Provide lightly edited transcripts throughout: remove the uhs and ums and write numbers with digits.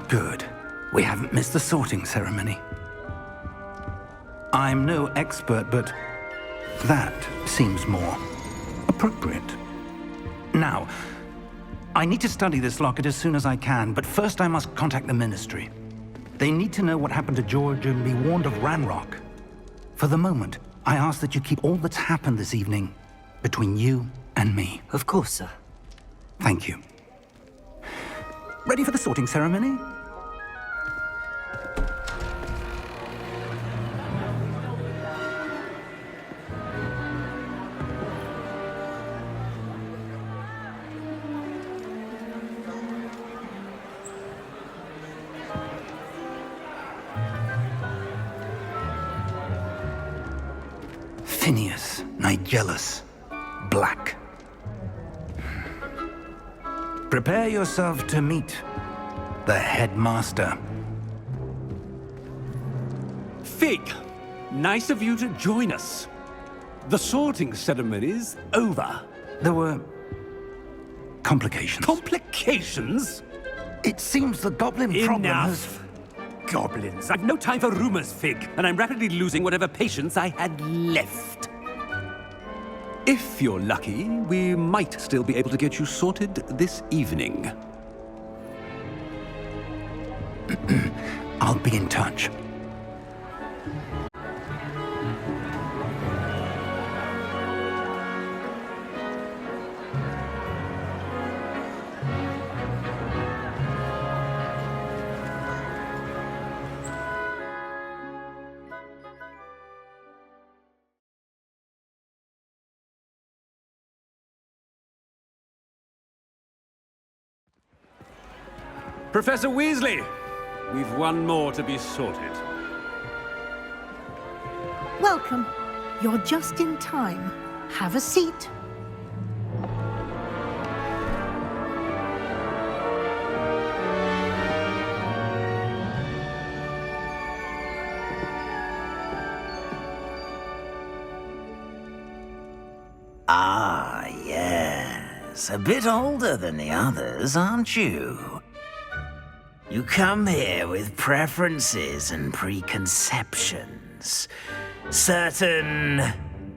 Good. We haven't missed the sorting ceremony. I'm no expert, but that seems more appropriate. Now, I need to study this locket as soon as I can, but first I must contact the Ministry. They need to know what happened to George and be warned of Ranrock. For the moment, I ask that you keep all that's happened this evening between you and me. Of course, sir. Thank you. Ready for the sorting ceremony? Phineas, Nigellus, Black. Prepare yourself to meet the headmaster. Fig, nice of you to join us. The sorting ceremony's over. There were complications. Complications? It seems the goblin problem has... Enough. Goblins. I've no time for rumors, Fig, and I'm rapidly losing whatever patience I had left. If you're lucky, we might still be able to get you sorted this evening. I'll be in touch. Professor Weasley, we've one more to be sorted. Welcome. You're just in time. Have a seat. Ah, yes. A bit older than the others, aren't you? You come here with preferences and preconceptions. Certain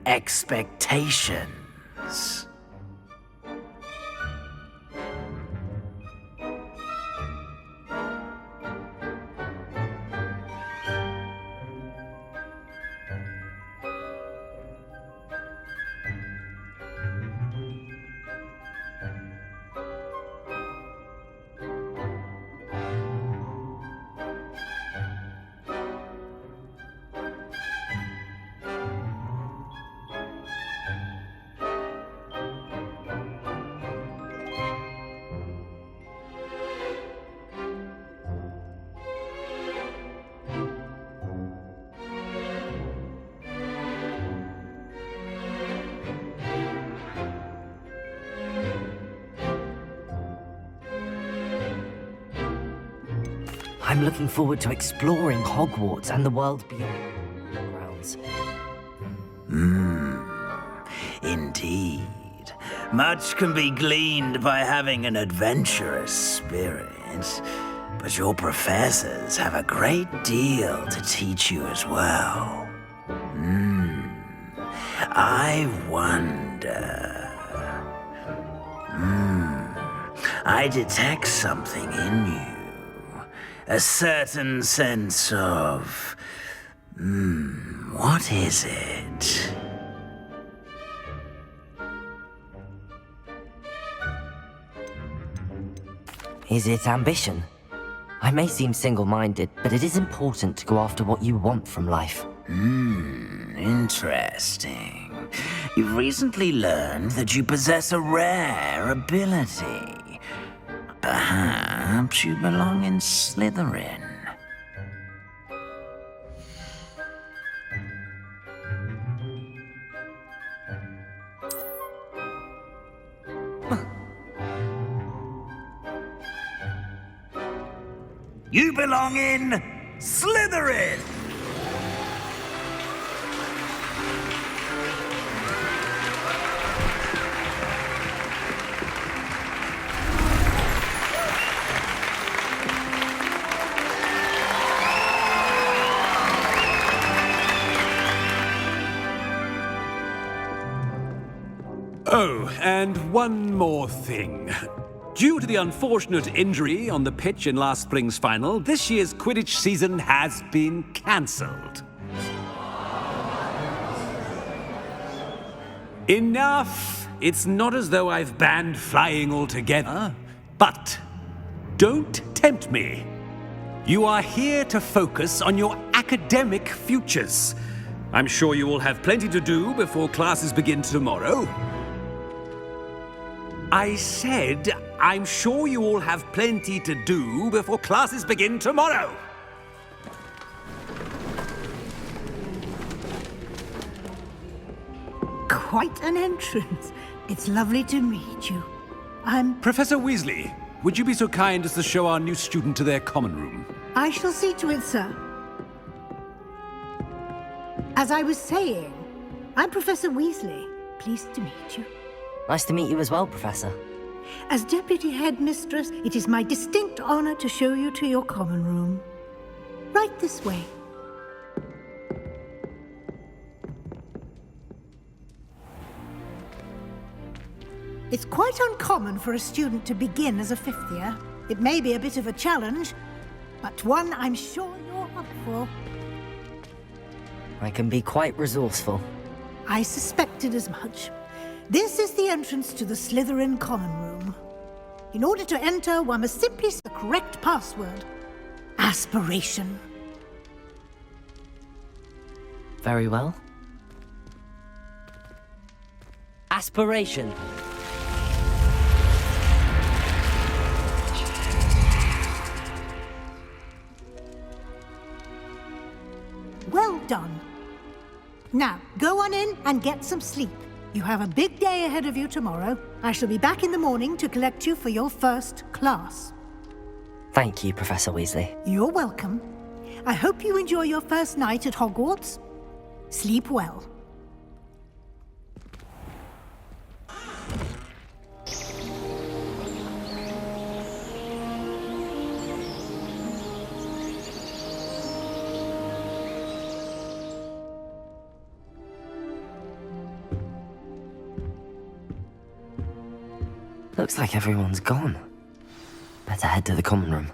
expectations. I'm looking forward to exploring Hogwarts and the world beyond. Grounds. Indeed. Much can be gleaned by having an adventurous spirit, but your professors have a great deal to teach you as well. I wonder... I detect something in you. A certain sense of... what is it? Is it ambition? I may seem single-minded, but it is important to go after what you want from life. Interesting. You've recently learned that you possess a rare ability. Perhaps you belong in Slytherin. You belong in Slytherin! And one more thing. Due to the unfortunate injury on the pitch in last spring's final, this year's Quidditch season has been cancelled. Enough! It's not as though I've banned flying altogether. But don't tempt me. You are here to focus on your academic futures. I'm sure you will have plenty to do before classes begin tomorrow. I said, I'm sure you all have plenty to do before classes begin tomorrow. Quite an entrance. It's lovely to meet you. Professor Weasley, would you be so kind as to show our new student to their common room? I shall see to it, sir. As I was saying, I'm Professor Weasley. Pleased to meet you. Nice to meet you as well, Professor. As Deputy Headmistress, it is my distinct honor to show you to your common room. Right this way. It's quite uncommon for a student to begin as a fifth year. It may be a bit of a challenge, but one I'm sure you're up for. I can be quite resourceful. I suspected as much. This is the entrance to the Slytherin common room. In order to enter, one must simply say the correct password. Aspiration. Very well. Aspiration. Well done. Now, go on in and get some sleep. You have a big day ahead of you tomorrow. I shall be back in the morning to collect you for your first class. Thank you, Professor Weasley. You're welcome. I hope you enjoy your first night at Hogwarts. Sleep well. Looks like everyone's gone. Better head to the common room.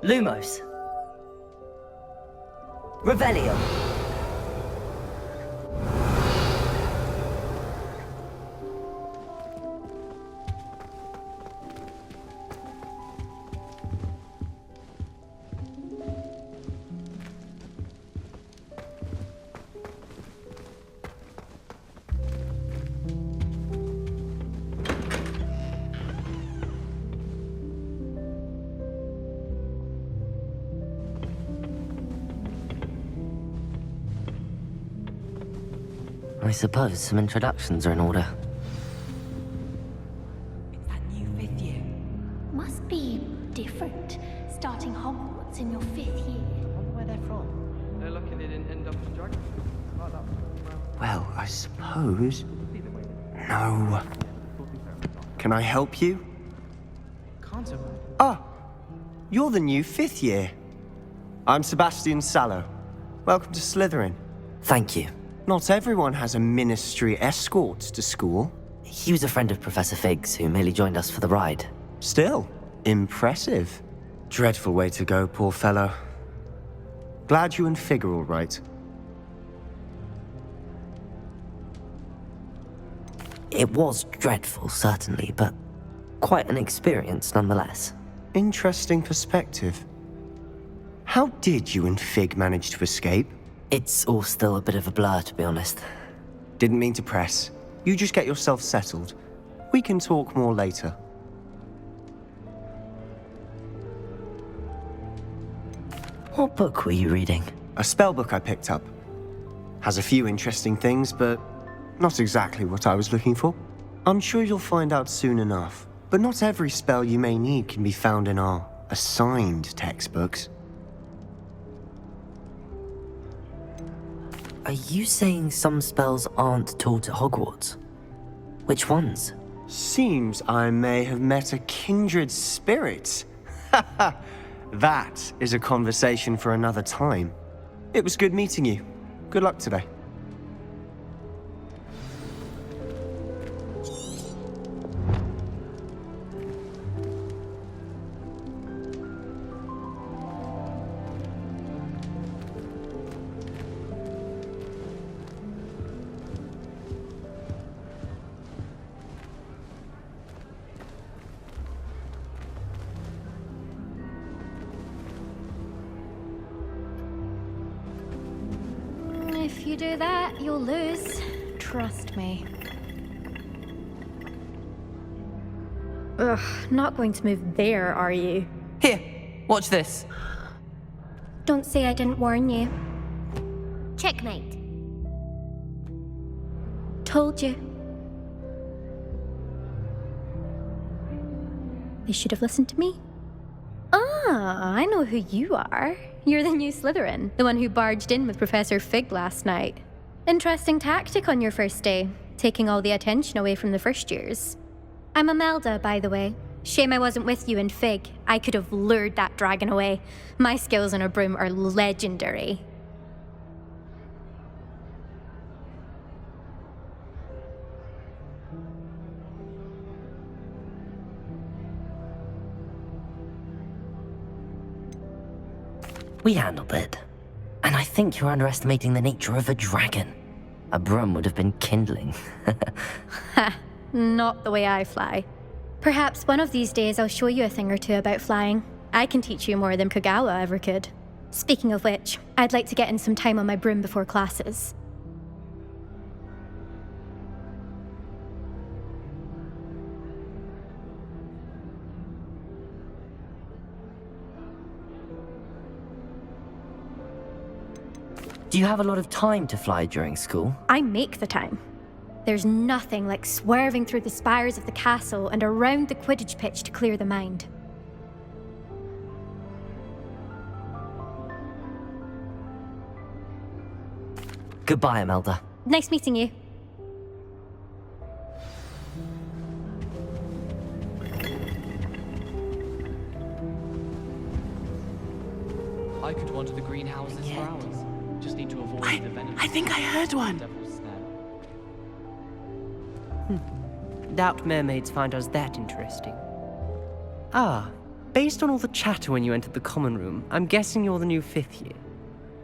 Lumos. Revelio. I suppose some introductions are in order. It's that new fifth year. Must be different, starting Hogwarts in your fifth year. Where they're from? They're lucky they didn't end up as dragons. Like that. Well, I suppose... No. Can I help you? Can't I? Ah, you're the new fifth year. I'm Sebastian Sallow. Welcome to Slytherin. Thank you. Not everyone has a ministry escort to school. He was a friend of Professor Fig's who merely joined us for the ride. Still, impressive. Dreadful way to go, poor fellow. Glad you and Fig are all right. It was dreadful, certainly, but quite an experience nonetheless. Interesting perspective. How did you and Fig manage to escape? It's all still a bit of a blur, to be honest. Didn't mean to press. You just get yourself settled. We can talk more later. What book were you reading? A spellbook I picked up. Has a few interesting things, but not exactly what I was looking for. I'm sure you'll find out soon enough. But not every spell you may need can be found in our assigned textbooks. Are you saying some spells aren't taught at Hogwarts? Which ones? Seems I may have met a kindred spirit. That is a conversation for another time. It was good meeting you. Good luck today. If you do that, you'll lose. Trust me. Ugh, not going to move there, are you? Here, watch this. Don't say I didn't warn you. Checkmate. Told you. They should have listened to me. Ah, I know who you are. You're the new Slytherin, the one who barged in with Professor Fig last night. Interesting tactic on your first day, taking all the attention away from the first years. I'm Imelda, by the way. Shame I wasn't with you in Fig. I could have lured that dragon away. My skills on a broom are legendary. We handled it. And I think you're underestimating the nature of a dragon. A broom would have been kindling. Ha, not the way I fly. Perhaps one of these days I'll show you a thing or two about flying. I can teach you more than Kogawa ever could. Speaking of which, I'd like to get in some time on my broom before classes. Do you have a lot of time to fly during school? I make the time. There's nothing like swerving through the spires of the castle and around the Quidditch pitch to clear the mind. Goodbye, Imelda. Nice meeting you. I could wander the greenhouses for hours. Just need to avoid the venom. I think I heard one. Devil's snare. Doubt mermaids find us that interesting. Ah, based on all the chatter when you entered the common room, I'm guessing you're the new 5th year.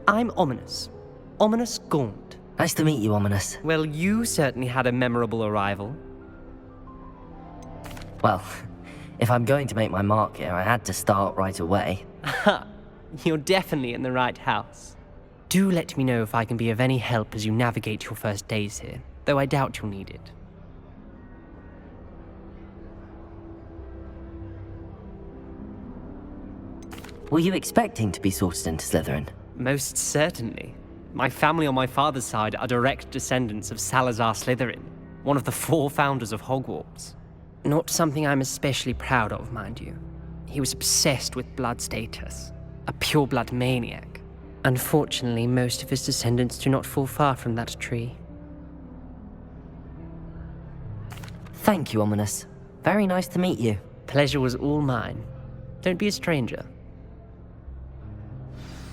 I'm Ominous. Ominous Gaunt. Nice to meet you, Ominous. Well, you certainly had a memorable arrival. Well, if I'm going to make my mark here, I had to start right away. Ha! You're definitely in the right house. Do let me know if I can be of any help as you navigate your first days here, though I doubt you'll need it. Were you expecting to be sorted into Slytherin? Most certainly. My family on my father's side are direct descendants of Salazar Slytherin, one of the 4 founders of Hogwarts. Not something I'm especially proud of, mind you. He was obsessed with blood status, a pure-blood maniac. Unfortunately, most of his descendants do not fall far from that tree. Thank you, Ominous. Very nice to meet you. Pleasure was all mine. Don't be a stranger.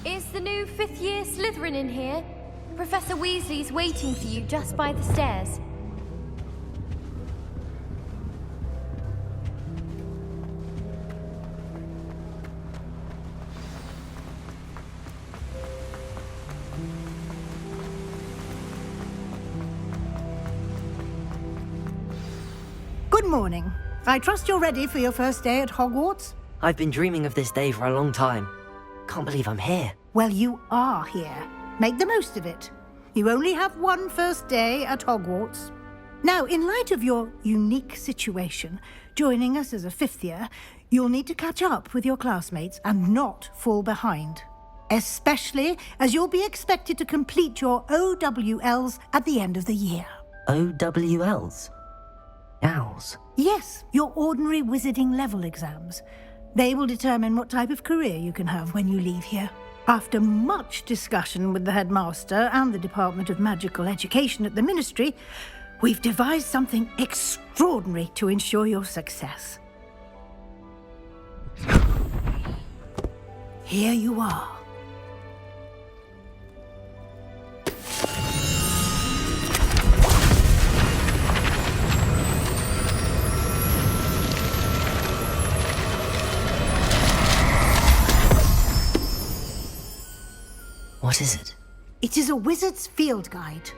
Is the new 5th year Slytherin in here? Professor Weasley's waiting for you just by the stairs. Good morning. I trust you're ready for your first day at Hogwarts? I've been dreaming of this day for a long time. Can't believe I'm here. Well, you are here. Make the most of it. You only have one first day at Hogwarts. Now, in light of your unique situation, joining us as a fifth year, you'll need to catch up with your classmates and not fall behind. Especially as you'll be expected to complete your OWLs at the end of the year. OWLs? Owls? Yes, your ordinary wizarding level exams. They will determine what type of career you can have when you leave here. After much discussion with the headmaster and the Department of Magical Education at the Ministry, we've devised something extraordinary to ensure your success. Here you are. What is it? It is a wizard's field guide.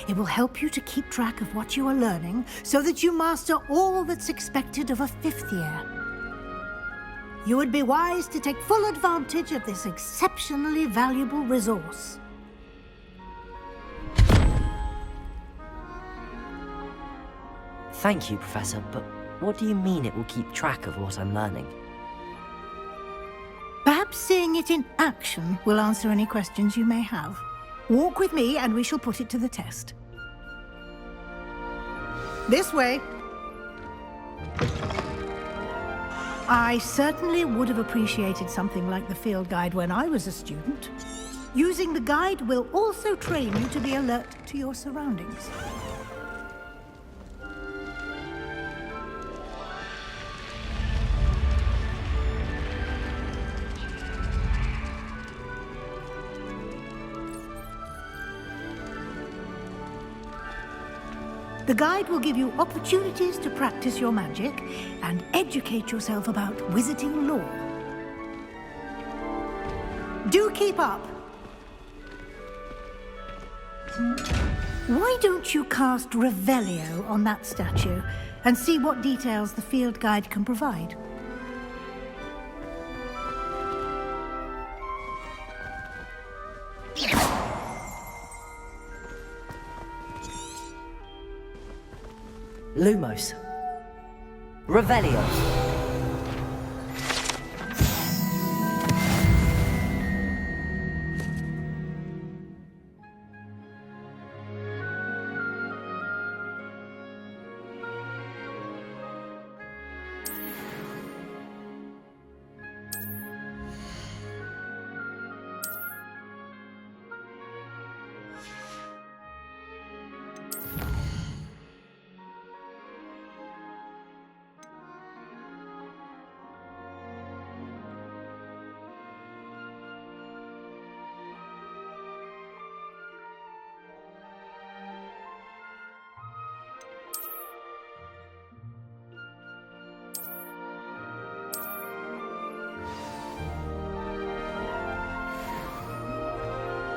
It will help you to keep track of what you are learning so that you master all that's expected of a fifth year. You would be wise to take full advantage of this exceptionally valuable resource. Thank you, Professor, but what do you mean it will keep track of what I'm learning? Perhaps seeing it in action will answer any questions you may have. Walk with me and we shall put it to the test. This way. I certainly would have appreciated something like the field guide when I was a student. Using the guide will also train you to be alert to your surroundings. The guide will give you opportunities to practice your magic and educate yourself about wizarding lore. Do keep up! Why don't you cast Revelio on that statue and see what details the field guide can provide? Lumos. Revelio.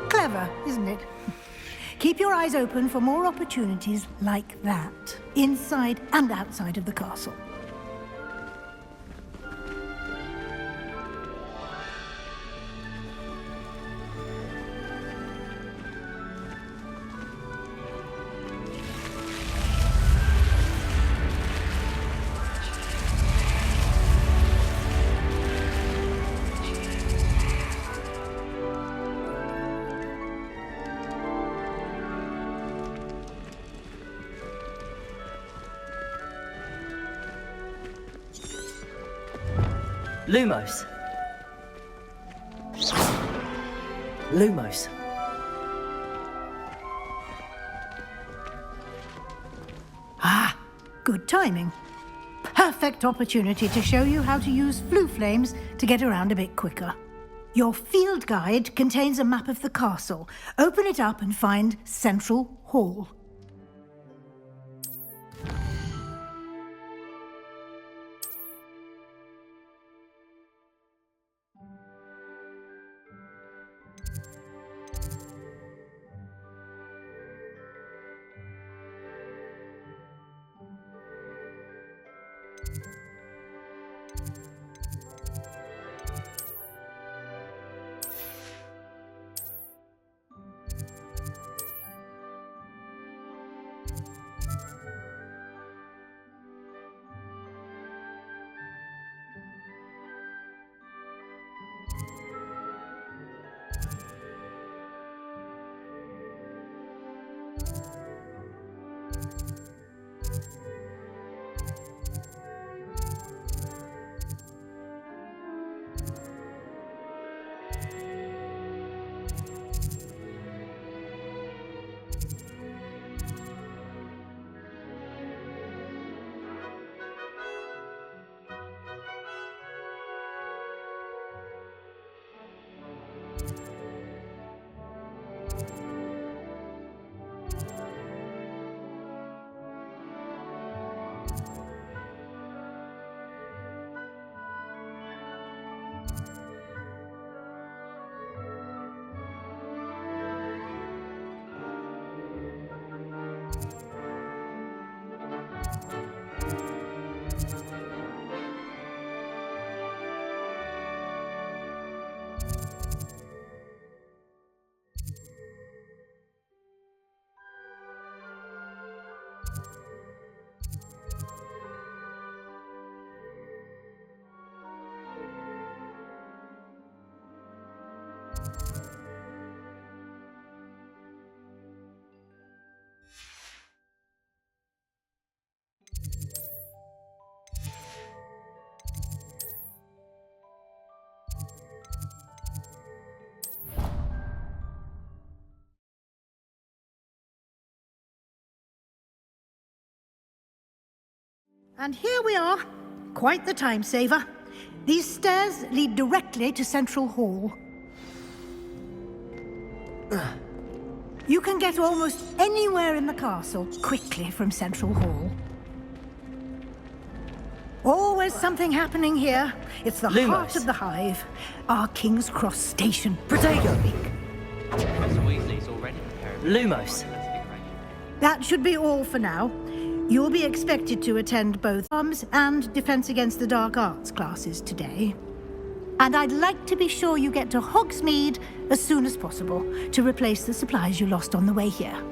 Clever, isn't it? Keep your eyes open for more opportunities like that, inside and outside of the castle. Lumos. Lumos. Ah, good timing. Perfect opportunity to show you how to use flue flames to get around a bit quicker. Your field guide contains a map of the castle. Open it up and find Central Hall. And here we are. Quite the time saver. These stairs lead directly to Central Hall. You can get almost anywhere in the castle quickly from Central Hall. Always something happening here. It's the heart of the hive. Our King's Cross station. Protego! Professor Weasley's already preparing. Lumos. That should be all for now. You'll be expected to attend both Arms and Defense Against the Dark Arts classes today. And I'd like to be sure you get to Hogsmeade as soon as possible to replace the supplies you lost on the way here.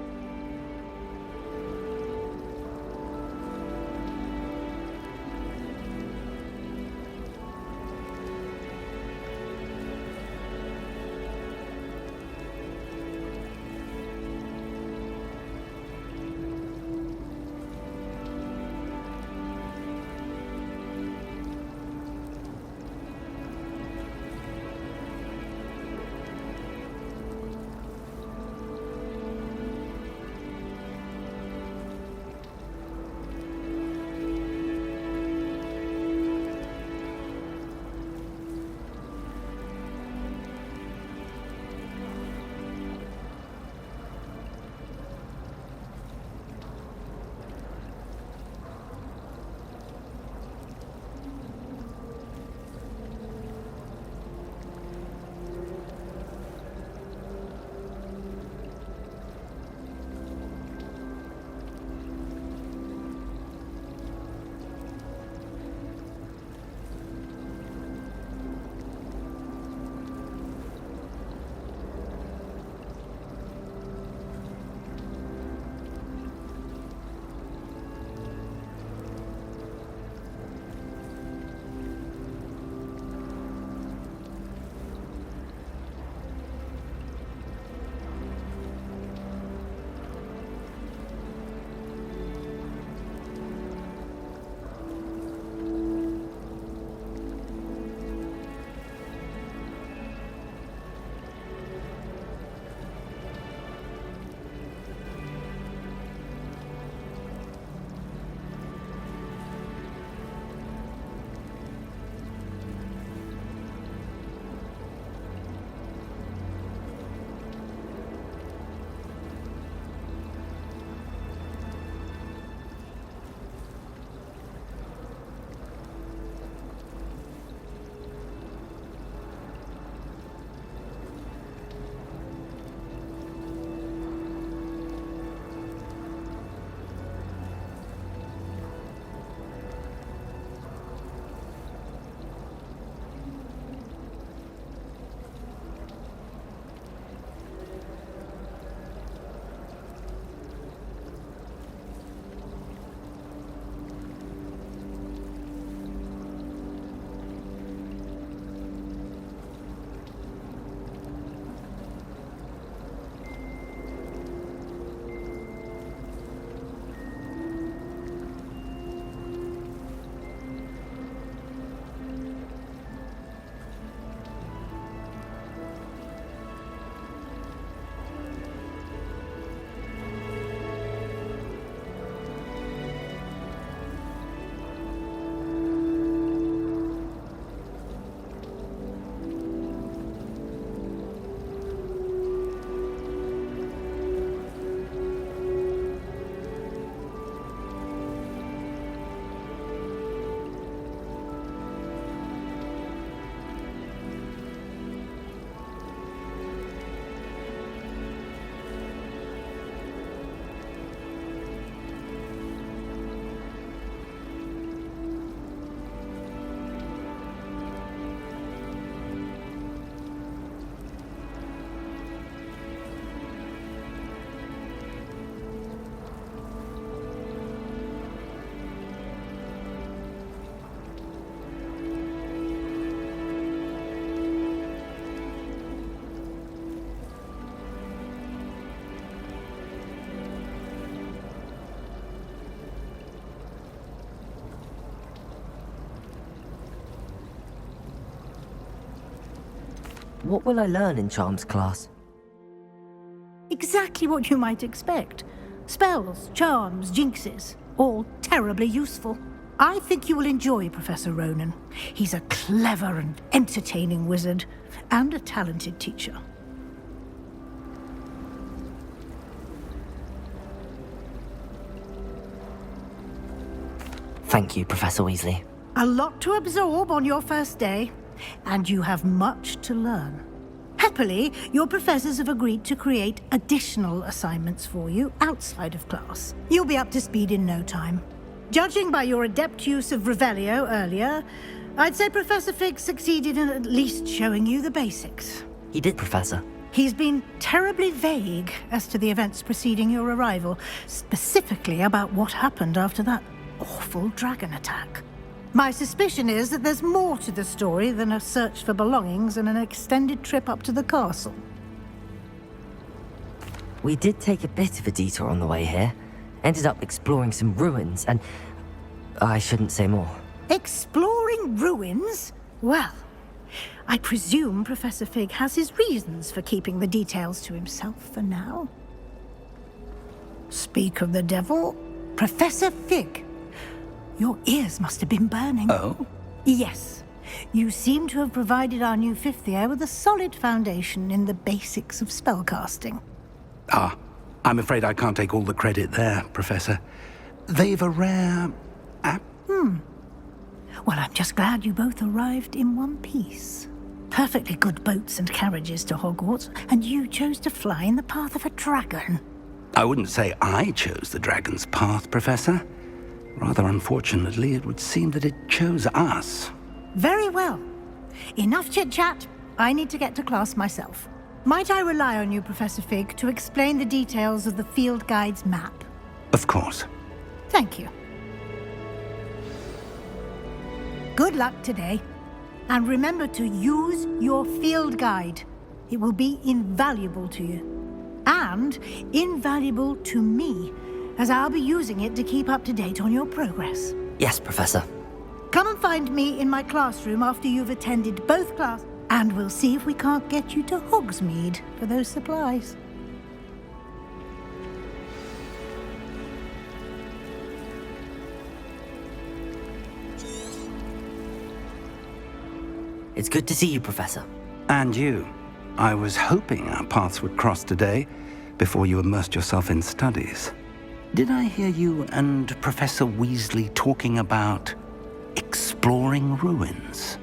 What will I learn in Charms class? Exactly what you might expect. Spells, charms, jinxes, all terribly useful. I think you will enjoy Professor Ronan. He's a clever and entertaining wizard, and a talented teacher. Thank you, Professor Weasley. A lot to absorb on your first day, and you have much to learn. Happily, your professors have agreed to create additional assignments for you outside of class. You'll be up to speed in no time. Judging by your adept use of Revelio earlier, I'd say Professor Fig succeeded in at least showing you the basics. He did, Professor. He's been terribly vague as to the events preceding your arrival, specifically about what happened after that awful dragon attack. My suspicion is that there's more to the story than a search for belongings and an extended trip up to the castle. We did take a bit of a detour on the way here. Ended up exploring some ruins, and I shouldn't say more. Exploring ruins? Well, I presume Professor Fig has his reasons for keeping the details to himself for now. Speak of the devil, Professor Fig. Your ears must have been burning. Oh? Yes. You seem to have provided our new fifth year with a solid foundation in the basics of spellcasting. Ah, I'm afraid I can't take all the credit there, Professor. They've a rare app. Well, I'm just glad you both arrived in one piece. Perfectly good boats and carriages to Hogwarts, and you chose to fly in the path of a dragon. I wouldn't say I chose the dragon's path, Professor. Rather unfortunately, it would seem that it chose us. Very well. Enough chit-chat. I need to get to class myself. Might I rely on you, Professor Fig, to explain the details of the field guide's map? Of course. Thank you. Good luck today. And remember to use your field guide. It will be invaluable to you. And invaluable to me, as I'll be using it to keep up to date on your progress. Yes, Professor. Come and find me in my classroom after you've attended both classes, and we'll see if we can't get you to Hogsmeade for those supplies. It's good to see you, Professor. And you. I was hoping our paths would cross today, before you immersed yourself in studies. Did I hear you and Professor Weasley talking about exploring ruins?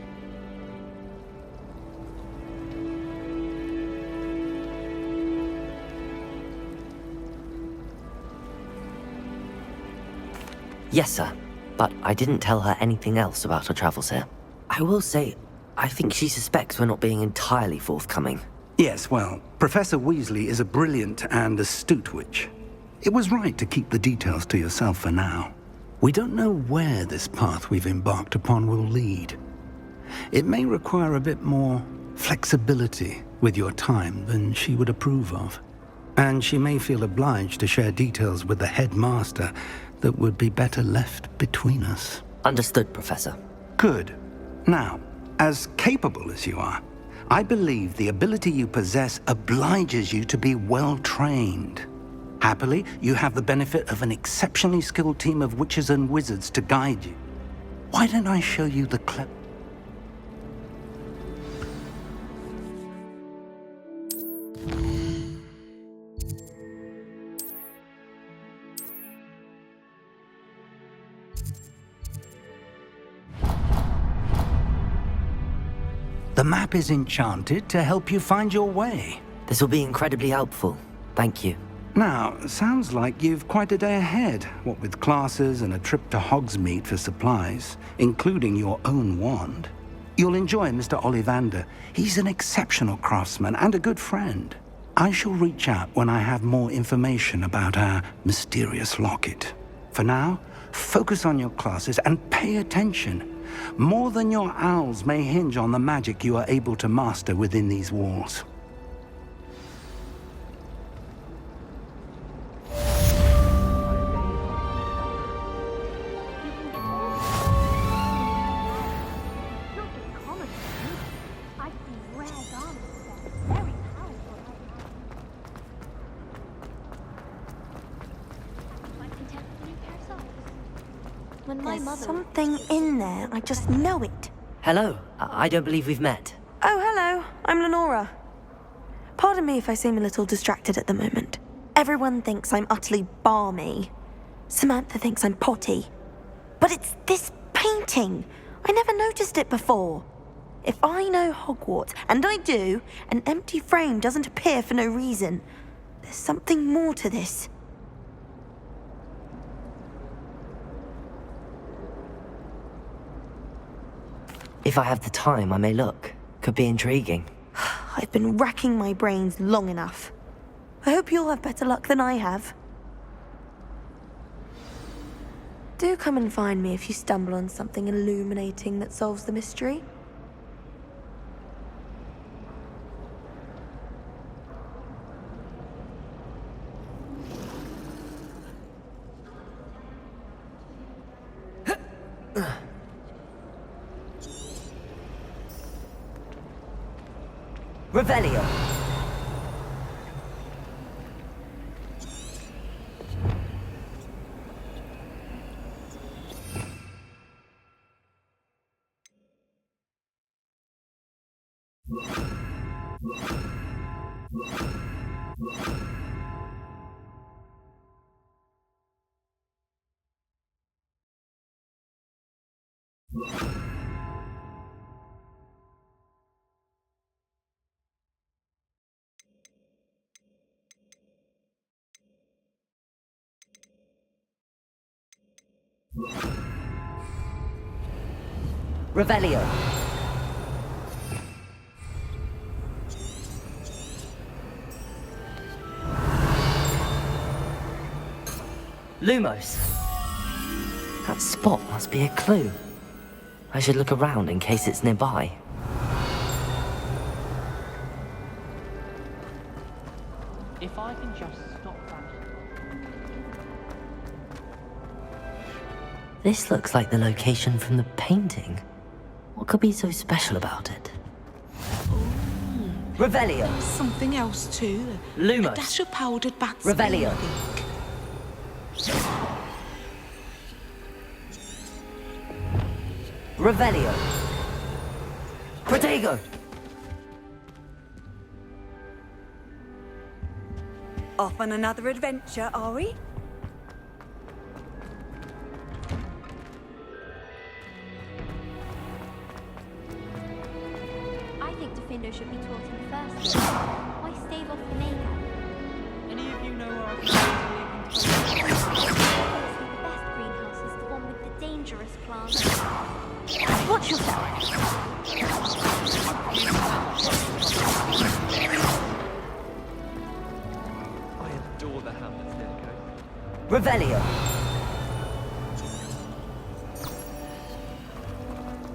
Yes, sir. But I didn't tell her anything else about her travels here. I will say, I think she suspects we're not being entirely forthcoming. Yes, well, Professor Weasley is a brilliant and astute witch. It was right to keep the details to yourself for now. We don't know where this path we've embarked upon will lead. It may require a bit more flexibility with your time than she would approve of. And she may feel obliged to share details with the headmaster that would be better left between us. Understood, Professor. Good. Now, as capable as you are, I believe the ability you possess obliges you to be well-trained. Happily, you have the benefit of an exceptionally skilled team of witches and wizards to guide you. Why don't I show you the The map is enchanted to help you find your way. This will be incredibly helpful. Thank you. Now, sounds like you've quite a day ahead, what with classes and a trip to Hogsmeade for supplies, including your own wand. You'll enjoy Mr. Ollivander. He's an exceptional craftsman and a good friend. I shall reach out when I have more information about our mysterious locket. For now, focus on your classes and pay attention. More than your owls may hinge on the magic you are able to master within these walls. when my There's mother... something in there, I just know it. Hello, I don't believe we've met. Oh, hello, I'm Lenora. Pardon me if I seem a little distracted at the moment. Everyone thinks I'm utterly balmy. Samantha thinks I'm potty. But it's this painting. I never noticed it before. If I know Hogwarts, and I do, an empty frame doesn't appear for no reason. There's something more to this. If I have the time, I may look. Could be intriguing. I've been racking my brains long enough. I hope you'll have better luck than I have. Do come and find me if you stumble on something illuminating that solves the mystery. Revelio! Revelio! Lumos! That spot must be a clue. I should look around in case it's nearby. If I can just stop that. This looks like the location from the painting. What could be so special about it? Revelio! Something else too. Lumos! A dash of powdered bat's Revelio! I think. Revelio! Protego! Off on another adventure, are we? I think Defendo should be taught him first. Why stave off the makeup? Any of you know where I can Honestly, the best greenhouse is the one with the dangerous plants. Watch yourself! I adore the Hamlet's Delico. Revelio!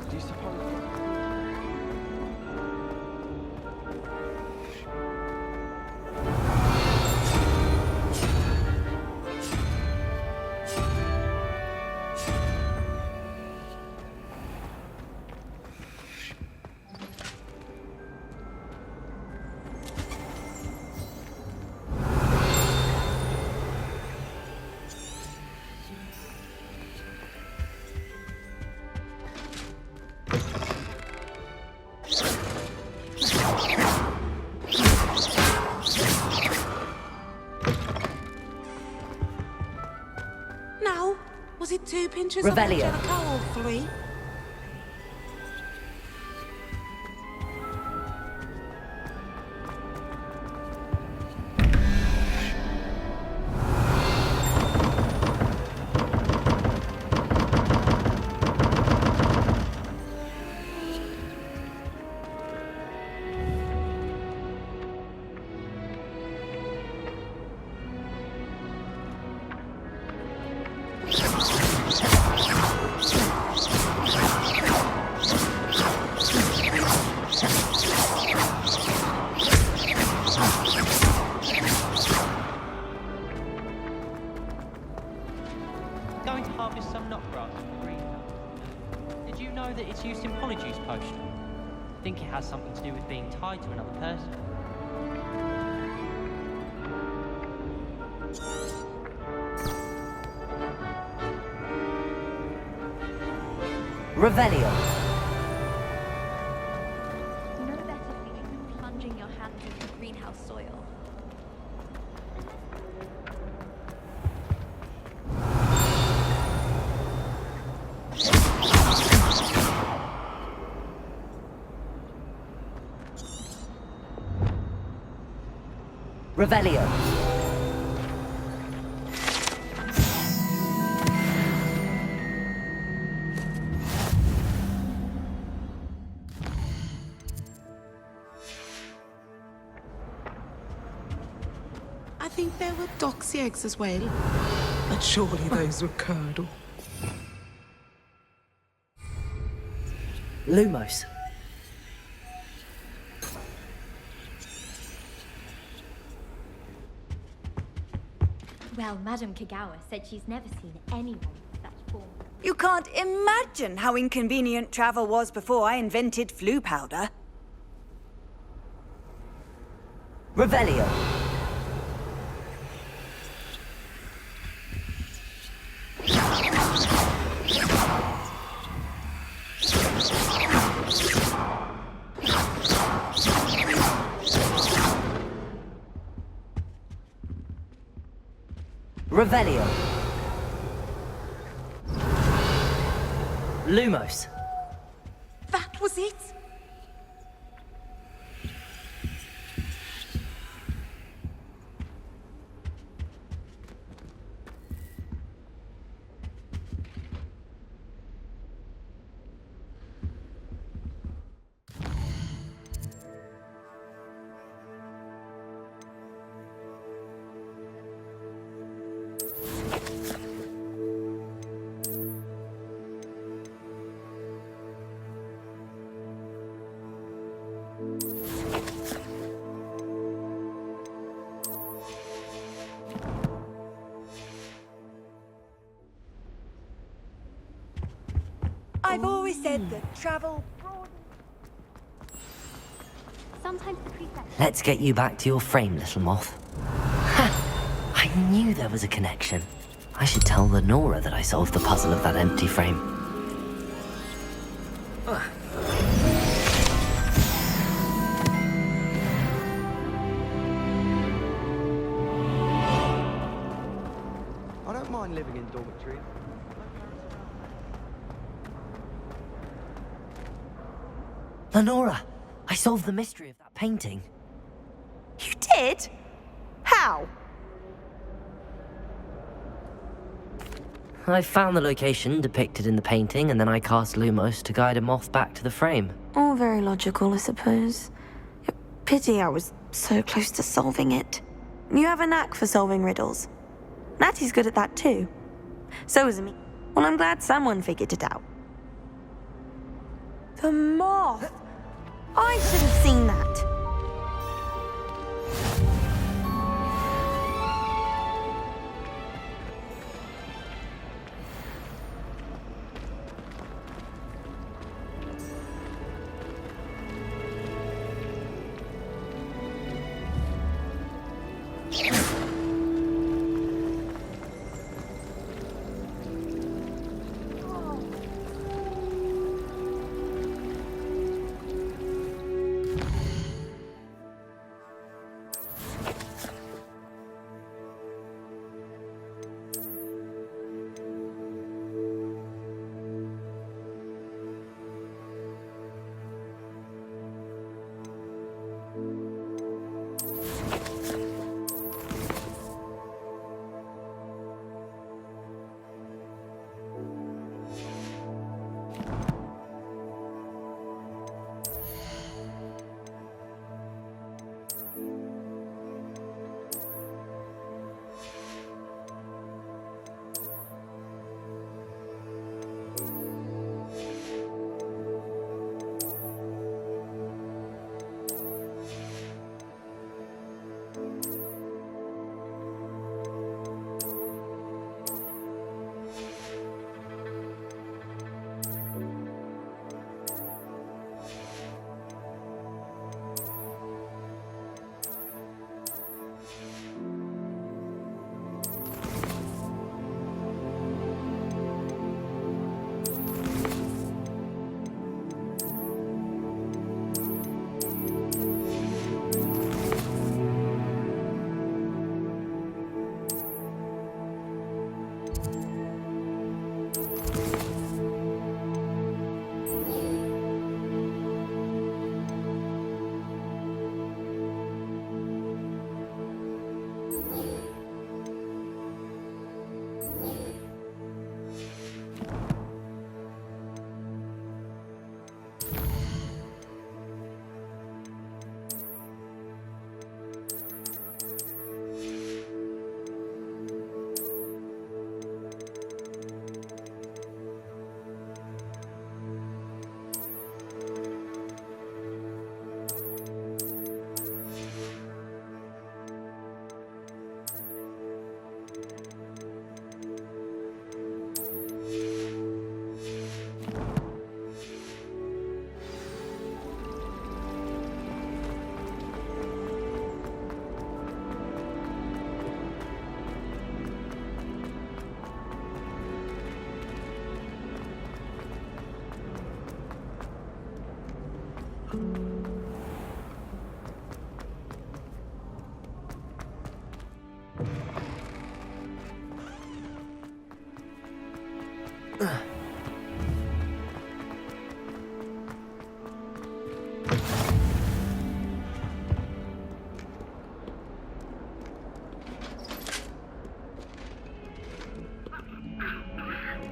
Do you suppose? Now, was it 2 pinches Revelio. of Angelica or 3? Going to harvest some knotgrass from the greenhouse. Did you know that it's used in Polyjuice potion? I think it has something to do with being tied to another person. Revelio. No better feeling than plunging your hands into the greenhouse soil. Revelio. I think there were doxy eggs as well. But surely those were curdle. Lumos. Well, Madame Kagawa said she's never seen anyone with such form. You can't imagine how inconvenient travel was before I invented flu powder. Revelio. Revelio. Lumos. That was it? I've always said that travel Sometimes the prefect... Let's get you back to your frame, little moth. Ha! I knew there was a connection. I should tell Lenora that I solved the puzzle of that empty frame. I don't mind living in dormitories. Lenora, I solved the mystery of that painting. You did? How? I found the location depicted in the painting, and then I cast Lumos to guide a moth back to the frame. All very logical, I suppose. Pity I was so close to solving it. You have a knack for solving riddles. Natty's good at that too. So is me. Well, I'm glad someone figured it out. The moth! I should have seen that.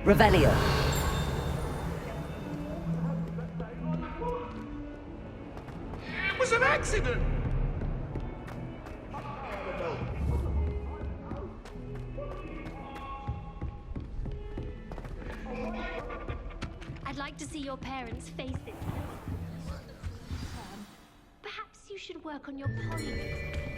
Revelio. It was an accident! I'd like to see your parents' faces. Perhaps you should work on your polymorph.